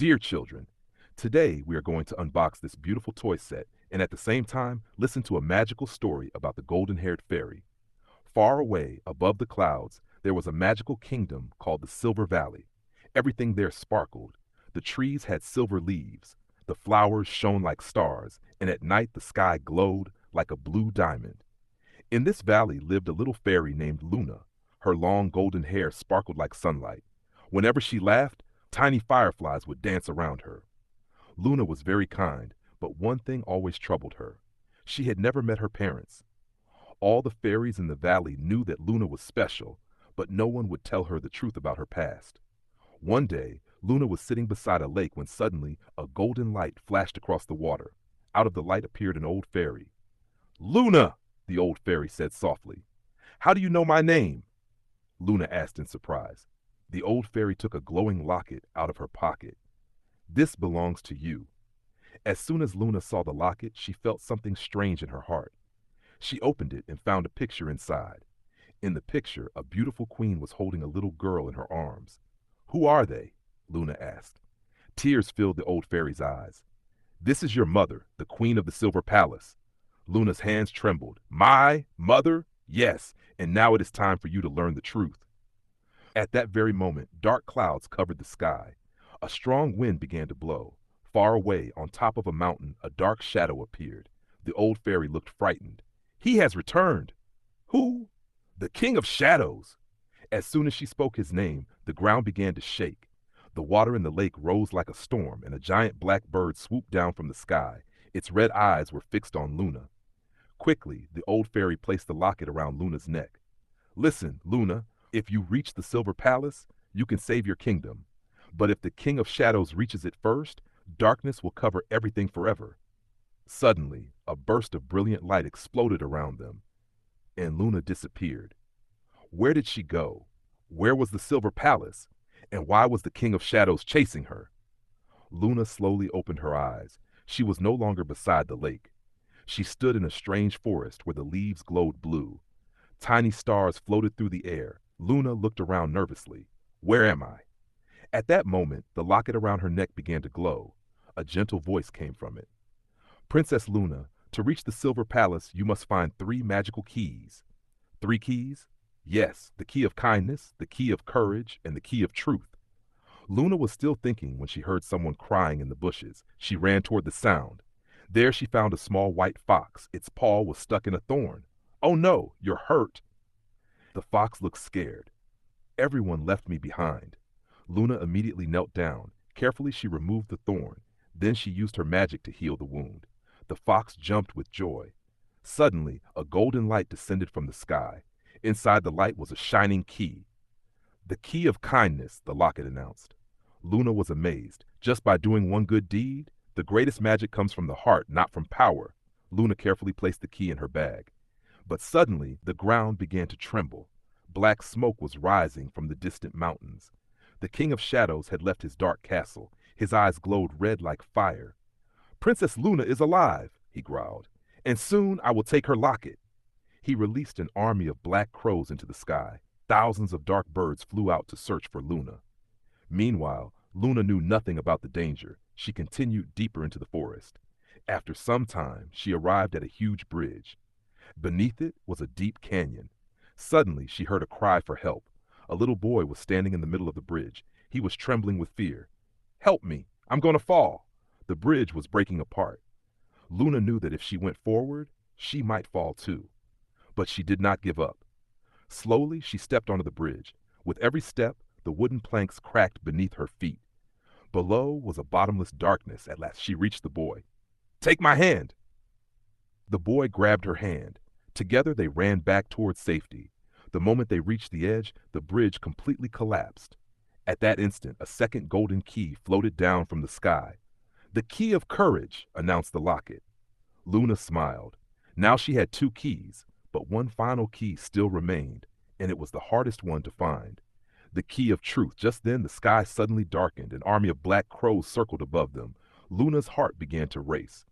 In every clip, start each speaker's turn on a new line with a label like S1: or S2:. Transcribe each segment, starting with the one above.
S1: Dear children, today we are going to unbox this beautiful toy set and at the same time listen to a magical story about the golden-haired fairy. Far away, above the clouds, there was a magical kingdom called the Silver Valley. Everything there sparkled. The trees had silver leaves, the flowers shone like stars, and at night the sky glowed like a blue diamond. In this valley lived a little fairy named Luna. Her long golden hair sparkled like sunlight. Whenever she laughed, tiny fireflies would dance around her. Luna was very kind, but one thing always troubled her. She had never met her parents. All the fairies in the valley knew that Luna was special, but no one would tell her the truth about her past. One day, Luna was sitting beside a lake when suddenly a golden light flashed across the water. Out of the light appeared an old fairy. "Luna!" the old fairy said softly. "How do you know my name?" Luna asked in surprise. The old fairy took a glowing locket out of her pocket. "This belongs to you." As soon as Luna saw the locket, she felt something strange in her heart. She opened it and found a picture inside. In the picture, a beautiful queen was holding a little girl in her arms. "Who are they?" Luna asked. Tears filled the old fairy's eyes. "This is your mother, the queen of the Silver Palace." Luna's hands trembled. "My mother? Yes, and now it is time for you to learn the truth." At that very moment, dark clouds covered the sky. A strong wind began to blow. Far away, on top of a mountain, a dark shadow appeared. The old fairy looked frightened. "He has returned." "Who?" "The King of Shadows." As soon as she spoke his name, the ground began to shake. The water in the lake rose like a storm, and a giant black bird swooped down from the sky. Its red eyes were fixed on Luna. Quickly, the old fairy placed the locket around Luna's neck. "Listen, Luna, if you reach the Silver Palace, you can save your kingdom. But if the King of Shadows reaches it first, darkness will cover everything forever." Suddenly, a burst of brilliant light exploded around them, and Luna disappeared. Where did she go? Where was the Silver Palace? And why was the King of Shadows chasing her? Luna slowly opened her eyes. She was no longer beside the lake. She stood in a strange forest where the leaves glowed blue. Tiny stars floated through the air. Luna looked around nervously. "Where am I?" At that moment, the locket around her neck began to glow. A gentle voice came from it. "Princess Luna, to reach the Silver Palace, you must find 3 magical keys." "3 keys?" "Yes, the key of kindness, the key of courage, and the key of truth." Luna was still thinking when she heard someone crying in the bushes. She ran toward the sound. There she found a small white fox. Its paw was stuck in a thorn. "Oh no, you're hurt." The fox looked scared. "Everyone left me behind." Luna immediately knelt down. Carefully she removed the thorn. Then she used her magic to heal the wound. The fox jumped with joy. Suddenly, a golden light descended from the sky. Inside the light was a shining key. "The key of kindness," the locket announced. Luna was amazed. Just by doing one good deed? The greatest magic comes from the heart, not from power. Luna carefully placed the key in her bag. But suddenly, the ground began to tremble. Black smoke was rising from the distant mountains. The King of Shadows had left his dark castle. His eyes glowed red like fire. "Princess Luna is alive," he growled, "and soon I will take her locket." He released an army of black crows into the sky. Thousands of dark birds flew out to search for Luna. Meanwhile, Luna knew nothing about the danger. She continued deeper into the forest. After some time, she arrived at a huge bridge. Beneath it was a deep canyon. Suddenly, she heard a cry for help. A little boy was standing in the middle of the bridge. He was trembling with fear. "Help me! I'm going to fall!" The bridge was breaking apart. Luna knew that if she went forward, she might fall too. But she did not give up. Slowly, she stepped onto the bridge. With every step, the wooden planks cracked beneath her feet. Below was a bottomless darkness. At last, she reached the boy. "Take my hand!" The boy grabbed her hand. Together, they ran back towards safety. The moment they reached the edge, the bridge completely collapsed. At that instant, a second golden key floated down from the sky. "The key of courage," announced the locket. Luna smiled. Now she had 2 keys, but one final key still remained, and it was the hardest one to find. The key of truth. Just then, the sky suddenly darkened. An army of black crows circled above them. Luna's heart began to race.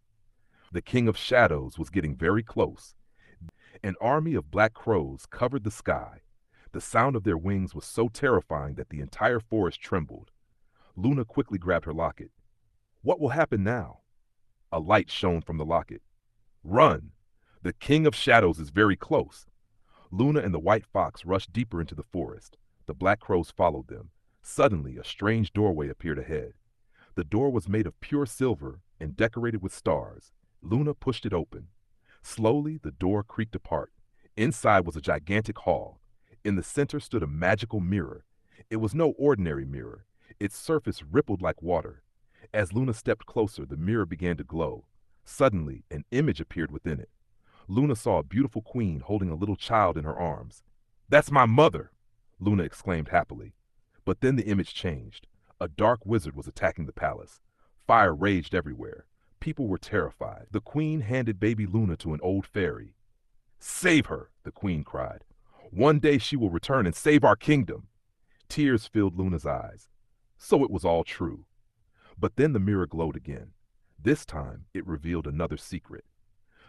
S1: The King of Shadows was getting very close. An army of black crows covered the sky. The sound of their wings was so terrifying that the entire forest trembled. Luna quickly grabbed her locket. What will happen now? A light shone from the locket. Run! The King of Shadows is very close. Luna and the white fox rushed deeper into the forest. The black crows followed them. Suddenly, a strange doorway appeared ahead. The door was made of pure silver and decorated with stars. Luna pushed it open. Slowly, the door creaked apart. Inside was a gigantic hall. In the center stood a magical mirror. It was no ordinary mirror. Its surface rippled like water. As Luna stepped closer, the mirror began to glow. Suddenly, an image appeared within it. Luna saw a beautiful queen holding a little child in her arms. "That's my mother!" Luna exclaimed happily. But then the image changed. A dark wizard was attacking the palace. Fire raged everywhere. People were terrified. The queen handed baby Luna to an old fairy. "Save her!" the queen cried. "One day she will return and save our kingdom." Tears filled Luna's eyes. So it was all true. But then the mirror glowed again. This time, it revealed another secret.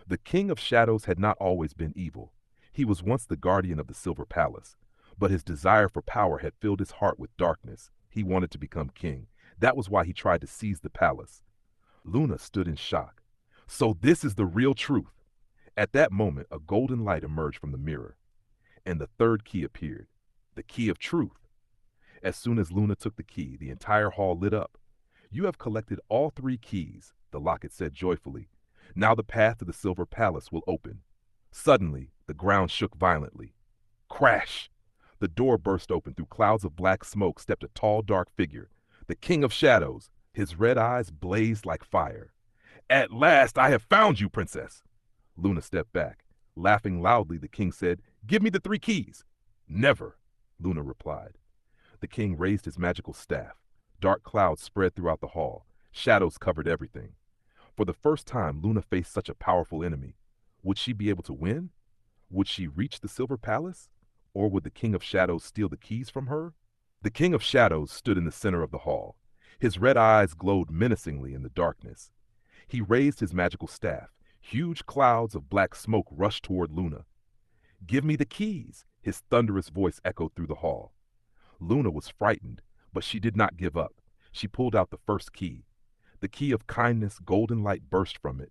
S1: The King of Shadows had not always been evil. He was once the guardian of the Silver Palace. But his desire for power had filled his heart with darkness. He wanted to become king. That was why he tried to seize the palace. Luna stood in shock. So this is the real truth. At that moment, a golden light emerged from the mirror. And the third key appeared. The key of truth. As soon as Luna took the key, the entire hall lit up. "You have collected all 3 keys," the locket said joyfully. "Now the path to the Silver Palace will open." Suddenly, the ground shook violently. Crash! The door burst open. Through clouds of black smoke stepped a tall, dark figure. The King of Shadows. His red eyes blazed like fire. "At last I have found you, princess!" Luna stepped back. Laughing loudly, the king said, "Give me the 3 keys." "Never," Luna replied. The king raised his magical staff. Dark clouds spread throughout the hall. Shadows covered everything. For the first time, Luna faced such a powerful enemy. Would she be able to win? Would she reach the Silver Palace? Or would the King of Shadows steal the keys from her? The King of Shadows stood in the center of the hall. His red eyes glowed menacingly in the darkness. He raised his magical staff. Huge clouds of black smoke rushed toward Luna. "Give me the keys!" His thunderous voice echoed through the hall. Luna was frightened, but she did not give up. She pulled out the first key. The key of kindness, golden light burst from it.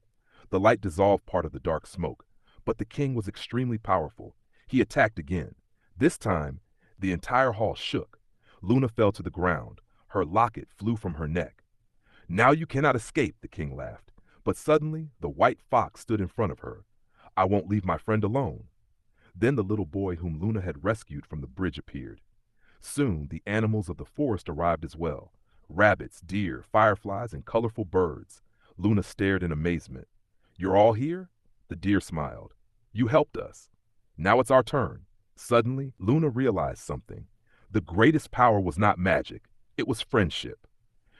S1: The light dissolved part of the dark smoke. But the king was extremely powerful. He attacked again. This time, the entire hall shook. Luna fell to the ground. Her locket flew from her neck. "Now you cannot escape," the king laughed. But suddenly, the white fox stood in front of her. "I won't leave my friend alone." Then the little boy whom Luna had rescued from the bridge appeared. Soon, the animals of the forest arrived as well. Rabbits, deer, fireflies, and colorful birds. Luna stared in amazement. "You're all here?" The deer smiled. "You helped us. Now it's our turn." Suddenly, Luna realized something. The greatest power was not magic. It was friendship.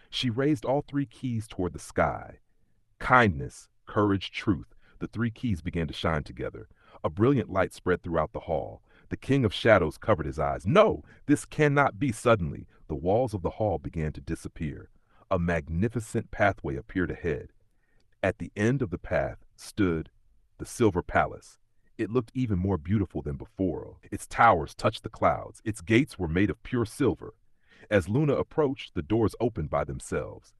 S1: She raised all 3 keys toward the sky. Kindness, courage, truth. The 3 keys began to shine together. A brilliant light spread throughout the hall. The King of Shadows covered his eyes. "No, this cannot be." Suddenly, the walls of the hall began to disappear. A magnificent pathway appeared ahead. At the end of the path stood the Silver Palace. It looked even more beautiful than before. Its towers touched the clouds. Its gates were made of pure silver. As Luna approached, the doors opened by themselves.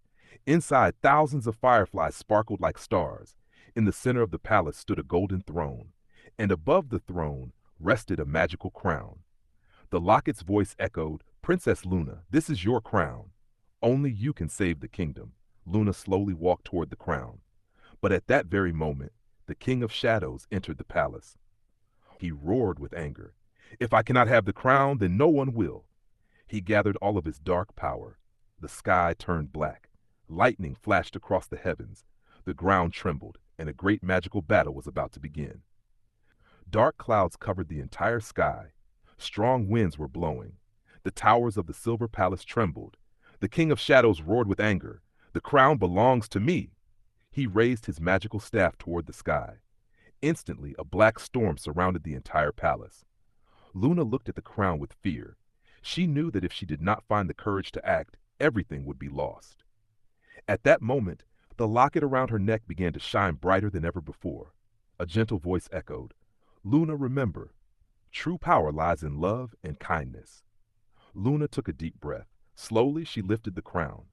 S1: Inside, thousands of fireflies sparkled like stars. In the center of the palace stood a golden throne, and above the throne rested a magical crown. The locket's voice echoed, "Princess Luna, this is your crown. Only you can save the kingdom." Luna slowly walked toward the crown. But at that very moment, the King of Shadows entered the palace. He roared with anger. "If I cannot have the crown, then no one will." He gathered all of his dark power. The sky turned black. Lightning flashed across the heavens. The ground trembled, and a great magical battle was about to begin. Dark clouds covered the entire sky. Strong winds were blowing. The towers of the Silver Palace trembled. The King of Shadows roared with anger. "The crown belongs to me." He raised his magical staff toward the sky. Instantly, a black storm surrounded the entire palace. Luna looked at the crown with fear. She knew that if she did not find the courage to act, everything would be lost. At that moment, the locket around her neck began to shine brighter than ever before. A gentle voice echoed, "Luna, remember, true power lies in love and kindness." Luna took a deep breath. Slowly, she lifted the crown.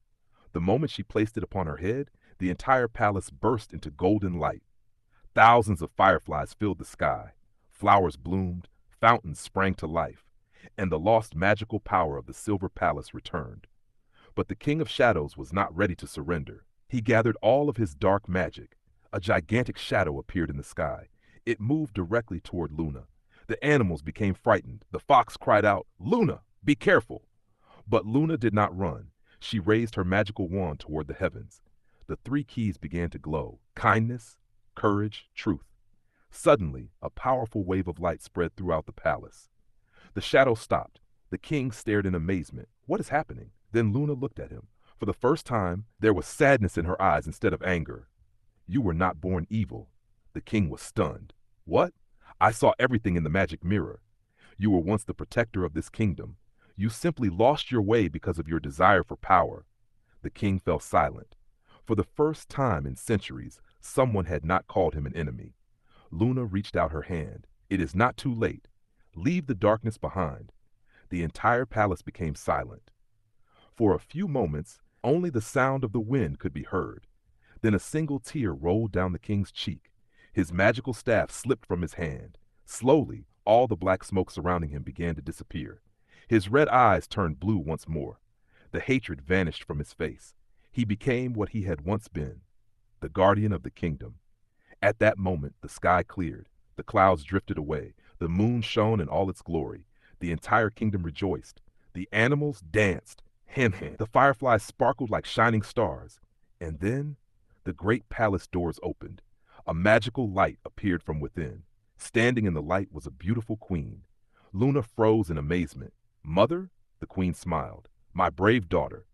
S1: The moment she placed it upon her head, the entire palace burst into golden light. Thousands of fireflies filled the sky. Flowers bloomed, fountains sprang to life, and the lost magical power of the Silver Palace returned. But the King of Shadows was not ready to surrender. He gathered all of his dark magic. A gigantic shadow appeared in the sky. It moved directly toward Luna. The animals became frightened. The fox cried out, "Luna, be careful!" But Luna did not run. She raised her magical wand toward the heavens. The three keys began to glow: kindness, courage, truth. Suddenly, a powerful wave of light spread throughout the palace. The shadow stopped. The king stared in amazement. What is happening? Then Luna looked at him. For the first time, there was sadness in her eyes instead of anger. You were not born evil. The king was stunned. What? I saw everything in the magic mirror. You were once the protector of this kingdom. You simply lost your way because of your desire for power. The king fell silent. For the first time in centuries, someone had not called him an enemy. Luna reached out her hand. It is not too late. Leave the darkness behind. The entire palace became silent. For a few moments, only the sound of the wind could be heard. Then a single tear rolled down the king's cheek. His magical staff slipped from his hand. Slowly, all the black smoke surrounding him began to disappear. His red eyes turned blue once more. The hatred vanished from his face. He became what he had once been, the guardian of the kingdom. At that moment, the sky cleared. The clouds drifted away. The moon shone in all its glory. The entire kingdom rejoiced. The animals danced. The fireflies sparkled like shining stars. And then, the great palace doors opened. A magical light appeared from within. Standing in the light was a beautiful queen. Luna froze in amazement. Mother? The queen smiled. My brave daughter.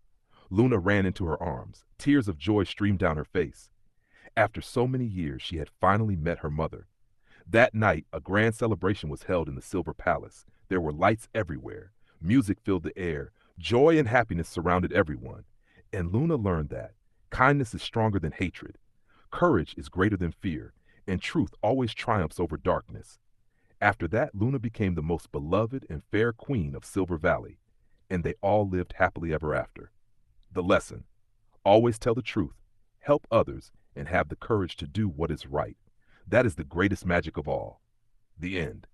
S1: Luna ran into her arms. Tears of joy streamed down her face. After so many years, she had finally met her mother. That night, a grand celebration was held in the Silver Palace. There were lights everywhere. Music filled the air. Joy and happiness surrounded everyone. And Luna learned that kindness is stronger than hatred. Courage is greater than fear. And truth always triumphs over darkness. After that, Luna became the most beloved and fair queen of Silver Valley. And they all lived happily ever after. The lesson: always tell the truth, help others, and have the courage to do what is right. That is the greatest magic of all. The end.